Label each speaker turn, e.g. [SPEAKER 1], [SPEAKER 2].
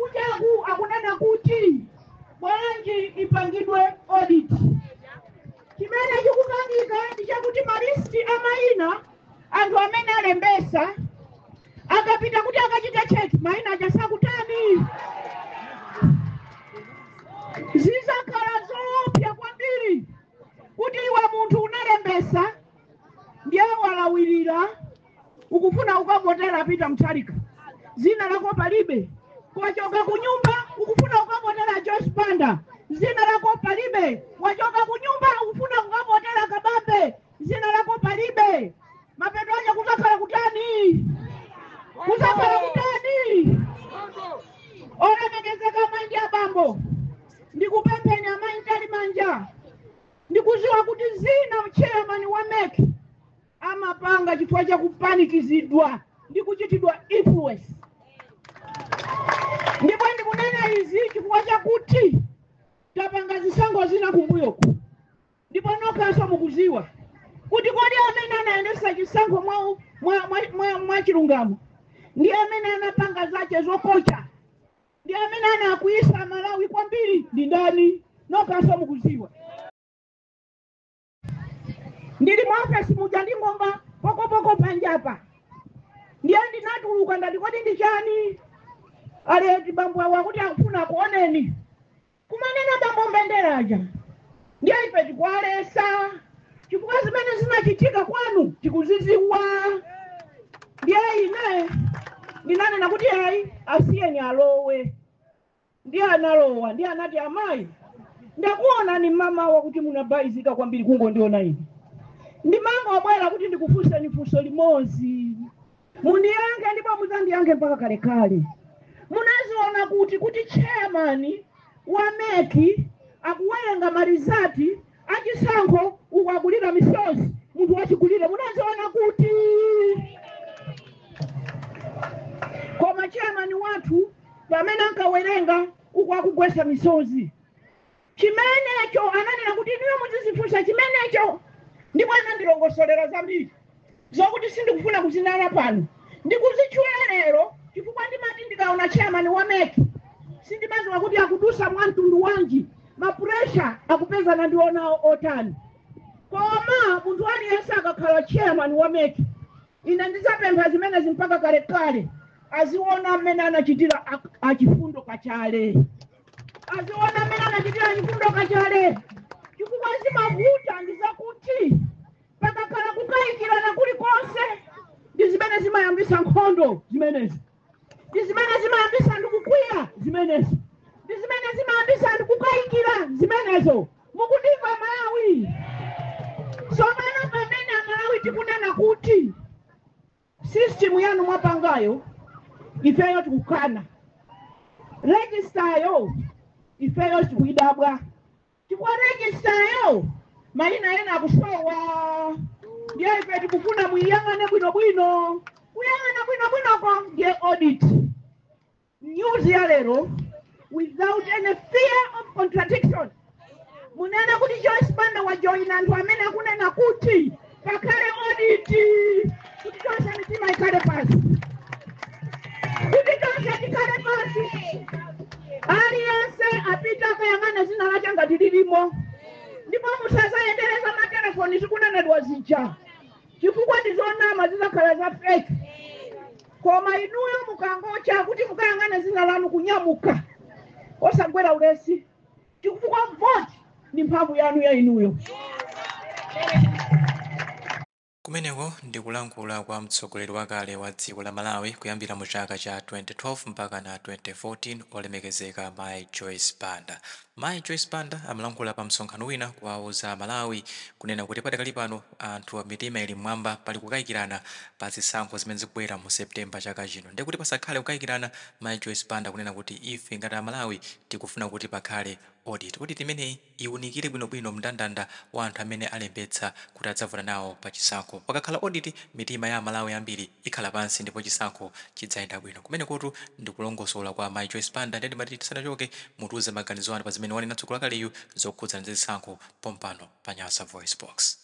[SPEAKER 1] kunjaku akunena kuti bwanji ipangidwe audit. Chimene chikupangika ndi chakuti malisti amayina anthu amene alembesa akapita kuti akachita check mayina achasakutani. Zizakhala zoopsa kwambiri kuti iwe munthu unalembesa ndiye walawirira ukufuna ukavotera pita mtalika zina lako palibe, wachoka kunyumba ukufuna ukavotera Joyce Banda zina lako palibe, wachoka kunyumba ukufuna ukavotera Kabambe zina lako palibe. Mapeto aje kuzakhala kutani, kuzakhala kutani. Olemekezeka manja bambo ndikupemphenya manja manja ndikuziwa kuti zina chairman wa MEC amapanga chifukwa cha kupanikizidwa ndikuchitidwa influence. Ndipo ndikunena izi chifukwa chakuti tapanga zisankho zina kumbuyoku. Ndipo nokhaso mukuziwa kuti kodi amene anaendesa chisankho mwa chilungamo ndi amene anapanga zache zokocha ndi amene anakuisa Malawi kwambiri ndi ndani? Nokhaso mukuziwa. Ndili mwafesi muja ndingomba pokopoko panjapa ndiye ndinatuluka ndati kodi ndi chani aleti bambo wakuti akufuna kuoneni kumanena bambo mbenderaja ndiye ife tikwalesa chifukwa zimene zinachitika kwanu tikuziziwa. Ndiye ine ndinanena kuti ayi asiyeni alowe. Ndiye analowa ndiye anati amayi ndakuona ni mama wakuti munabaizika kwambiri kungondiona ine ndimanga wabwera kuti ndikufunsa nifunso limozi mundiyange ndipo muzandiyange mpaka kale kale. Munaziona kuti chairman wa MEC akuwerenga marizati achisankho ukwagulira misozi munthu wachigulire munaziona kuti koma chairman wathu pamene ankawerenga ukwakugwesa misozi chimenecho ananena kuti niwe muzizifunsa chimenecho. Ndipo anandilongosolera zambiri zokuti sindikufuna kuzinala pano ndikuzichula lero chifukwa ndimati ndikaona chairman wa MEC sindimaziwa kuti akudusa mwantundu wanji mapressure akupezana ndionawo otani. Koma munthu aliyense akakhala chairman wa MEC ine ndizapempha zimene zimpaka kale kale aziona amene anachitira achifundo kachale, aziona amene anachitira chifundo kachale. Chifukwa zimavuta ndizakuti pakakhala kukayikirana kulikonse ndi zimene zimayambisa nkhondo zimenezi, ndi zimene zimayambisa ndikukwiya zimenezi, ndi zimene zimayambisa ndikukayikira zimenezo. Mukundimva Malawi? Somano pamene Malawi tikunena kuti system yanu mwapangayo ifeyo tikukana, register yo ifeyo tikuidabwa. Chifukwa register yo mayina ena akusowa ndiye ife tikufuna muyang'ane bwinobwino. Kuyang'ana bwinobwinoko ndiye audit. News ya lero without any fear of contradiction munena kuti Joyce Banda wajoin anthu amene akunena kuti pakhale audit kuti tonse mitima ikhale pasi, kuti tonse tikhale pasi. Aliyense apita akayang'ana zina lache ngati lilimo. Ndipo musazayendereza matelefoni zikunenedwa zija chifukwa ndizonama zizakhala za fake. Koma inuyo mukangocha kuti mukayang'ana zina lanu kunyamuka osagwera ulesi chifukwa vote ni mphamvu yanu ya inuyo.
[SPEAKER 2] Kumeneko ndikulankhula kwa mtsogoleri wakale wa dziko la Malawi kuyambira mu chaka cha 2012 mpaka na 2014 olemekezeka Mai Joyce Banda. Mai Joyce Banda amalankhula pa msonkhano wina kuwauza Malawi kunena kuti padakali pano anthu mitima ili mmwamba pali kukayikirana pa zisankho zimene zikubwera mu September chaka chino. Ndiye kuti pasakhale kukayikirana, Mai Joyce Banda kunena kuti ife ngati Malawi tikufuna kuti pakhale audit imeneyi iwunikire bwinobwino mndandanda wa anthu amene alembetsa kuti adzavota nawo pa chisankho. Pakakhala audit mitima ya Malawi ambiri ikhala pansi ndipo chisankho chidzayenda bwino. Kumene kuti ndikulongosola kwa Mai Joyce Banda ndi mati tisanachoke mutuze maganizo anu pa zimene wanena mtsogoleri wakaleyu zokhudza ndi zisankho pompano pa Nyasa Voice Box.